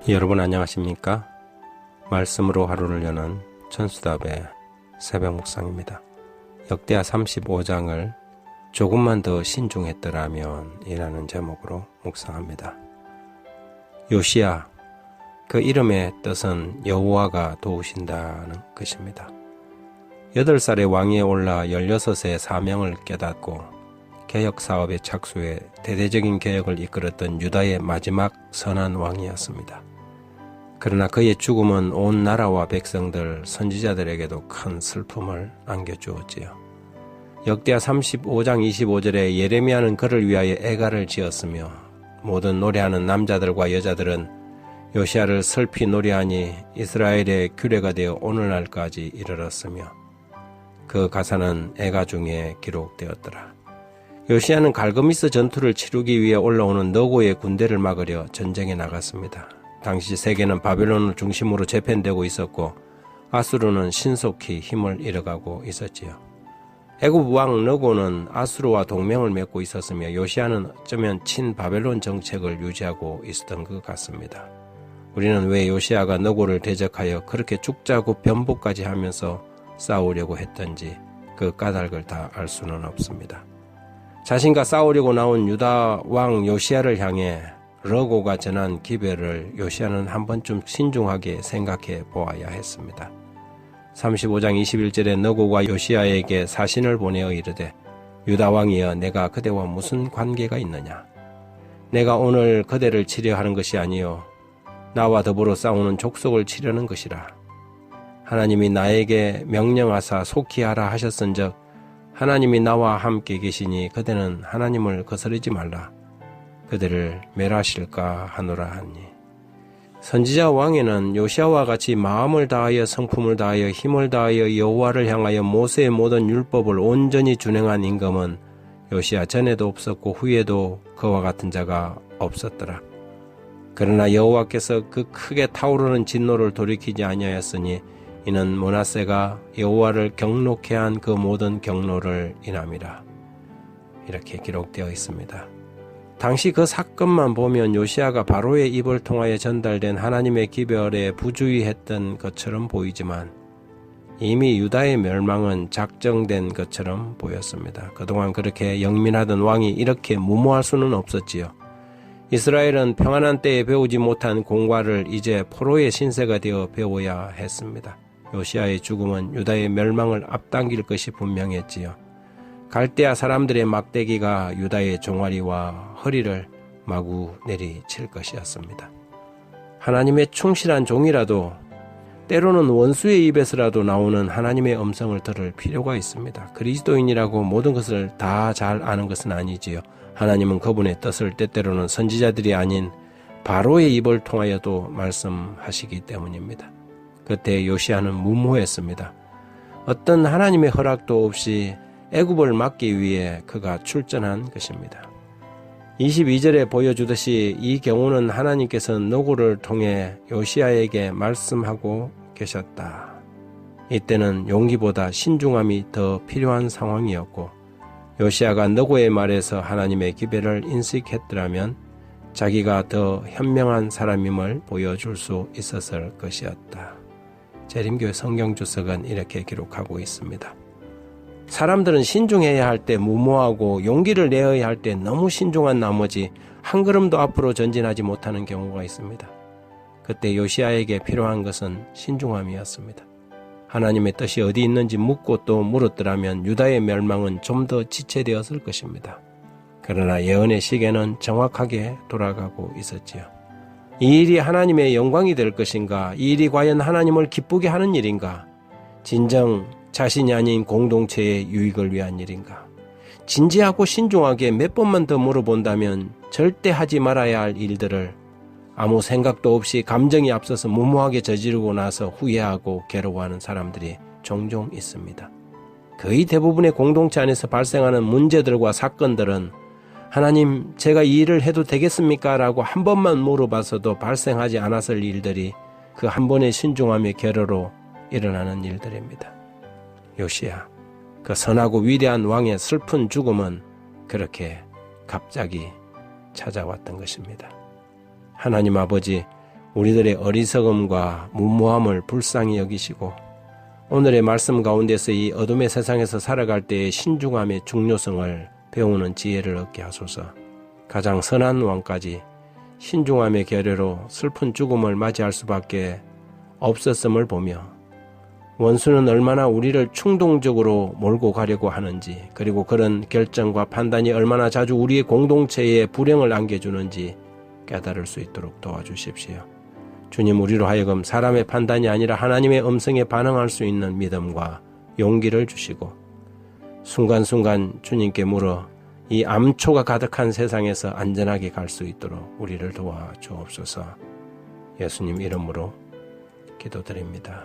여러분 안녕하십니까? 말씀으로 하루를 여는 천수답의 새벽 묵상입니다. 역대하 35장을 조금만 더 신중했더라면 이라는 제목으로 묵상합니다. 요시야, 그 이름의 뜻은 여호와가 도우신다는 것입니다. 8살의 왕위에 올라 16세 사명을 깨닫고 개혁사업에 착수해 대대적인 개혁을 이끌었던 유다의 마지막 선한 왕이었습니다. 그러나 그의 죽음은 온 나라와 백성들, 선지자들에게도 큰 슬픔을 안겨주었지요. 역대하 35장 25절에 예레미야는 그를 위하여 애가를 지었으며 모든 노래하는 남자들과 여자들은 요시야를 슬피 노래하니 이스라엘의 규례가 되어 오늘날까지 이르렀으며 그 가사는 애가 중에 기록되었더라. 요시야는 갈그미스 전투를 치르기 위해 올라오는 너고의 군대를 막으려 전쟁에 나갔습니다. 당시 세계는 바벨론을 중심으로 재편되고 있었고 아수르는 신속히 힘을 잃어가고 있었지요. 애굽 왕 너고는 아수르와 동맹을 맺고 있었으며 요시야는 어쩌면 친바벨론 정책을 유지하고 있었던 것 같습니다. 우리는 왜 요시야가 너고를 대적하여 그렇게 죽자고 변복까지 하면서 싸우려고 했던지 그 까닭을 다 알 수는 없습니다. 자신과 싸우려고 나온 유다 왕 요시야를 향해 러고가 전한 기별을 요시야는 한 번쯤 신중하게 생각해 보아야 했습니다. 35장 21절에 너고가 요시야에게 사신을 보내어 이르되 유다 왕이여 내가 그대와 무슨 관계가 있느냐? 내가 오늘 그대를 치려 하는 것이 아니요 나와 더불어 싸우는 족속을 치려는 것이라. 하나님이 나에게 명령하사 속히 하라 하셨은즉 하나님이 나와 함께 계시니 그대는 하나님을 거스르지 말라. 그대를 멸하실까 하노라 하니. 선지자 왕에는 요시야와 같이 마음을 다하여 성품을 다하여 힘을 다하여 여호와를 향하여 모세의 모든 율법을 온전히 준행한 임금은 요시야 전에도 없었고 후에도 그와 같은 자가 없었더라. 그러나 여호와께서 그 크게 타오르는 진노를 돌이키지 아니하였으니 이는 므낫세가 여호와를 경록케 한 그 모든 경로를 인함이라. 이렇게 기록되어 있습니다. 당시 그 사건만 보면 요시야가 바로의 입을 통하여 전달된 하나님의 기별에 부주의했던 것처럼 보이지만 이미 유다의 멸망은 작정된 것처럼 보였습니다. 그동안 그렇게 영민하던 왕이 이렇게 무모할 수는 없었지요. 이스라엘은 평안한 때에 배우지 못한 공과를 이제 포로의 신세가 되어 배워야 했습니다. 요시야의 죽음은 유다의 멸망을 앞당길 것이 분명했지요. 갈대아 사람들의 막대기가 유다의 종아리와 허리를 마구 내리칠 것이었습니다. 하나님의 충실한 종이라도 때로는 원수의 입에서라도 나오는 하나님의 음성을 들을 필요가 있습니다. 그리스도인이라고 모든 것을 다 잘 아는 것은 아니지요. 하나님은 그분의 뜻을 때때로는 선지자들이 아닌 바로의 입을 통하여도 말씀하시기 때문입니다. 그때 요시야는 무모했습니다. 어떤 하나님의 허락도 없이 애굽을 막기 위해 그가 출전한 것입니다. 22절에 보여주듯이 이 경우는 하나님께서 너고를 통해 요시야에게 말씀하고 계셨다. 이때는 용기보다 신중함이 더 필요한 상황이었고 요시야가 너고의 말에서 하나님의 기별을 인식했더라면 자기가 더 현명한 사람임을 보여줄 수 있었을 것이었다. 재림교회 성경주석은 이렇게 기록하고 있습니다. 사람들은 신중해야 할 때 무모하고 용기를 내어야 할 때 너무 신중한 나머지 한 걸음도 앞으로 전진하지 못하는 경우가 있습니다. 그때 요시야에게 필요한 것은 신중함이었습니다. 하나님의 뜻이 어디 있는지 묻고 또 물었더라면 유다의 멸망은 좀 더 지체되었을 것입니다. 그러나 예언의 시계는 정확하게 돌아가고 있었지요. 이 일이 하나님의 영광이 될 것인가? 이 일이 과연 하나님을 기쁘게 하는 일인가? 진정 자신이 아닌 공동체의 유익을 위한 일인가? 진지하고 신중하게 몇 번만 더 물어본다면 절대 하지 말아야 할 일들을 아무 생각도 없이 감정이 앞서서 무모하게 저지르고 나서 후회하고 괴로워하는 사람들이 종종 있습니다. 거의 대부분의 공동체 안에서 발생하는 문제들과 사건들은 하나님, 제가 이 일을 해도 되겠습니까? 라고 한 번만 물어봐서도 발생하지 않았을 일들이 그 한 번의 신중함의 결여로 일어나는 일들입니다. 요시야, 그 선하고 위대한 왕의 슬픈 죽음은 그렇게 갑자기 찾아왔던 것입니다. 하나님 아버지, 우리들의 어리석음과 무모함을 불쌍히 여기시고 오늘의 말씀 가운데서 이 어둠의 세상에서 살아갈 때의 신중함의 중요성을 배우는 지혜를 얻게 하소서. 가장 선한 왕까지 신중함의 결여로 슬픈 죽음을 맞이할 수밖에 없었음을 보며 원수는 얼마나 우리를 충동적으로 몰고 가려고 하는지, 그리고 그런 결정과 판단이 얼마나 자주 우리의 공동체에 불행을 안겨주는지 깨달을 수 있도록 도와주십시오. 주님, 우리로 하여금 사람의 판단이 아니라 하나님의 음성에 반응할 수 있는 믿음과 용기를 주시고 순간순간 주님께 물어 이 암초가 가득한 세상에서 안전하게 갈 수 있도록 우리를 도와주옵소서. 예수님 이름으로 기도드립니다.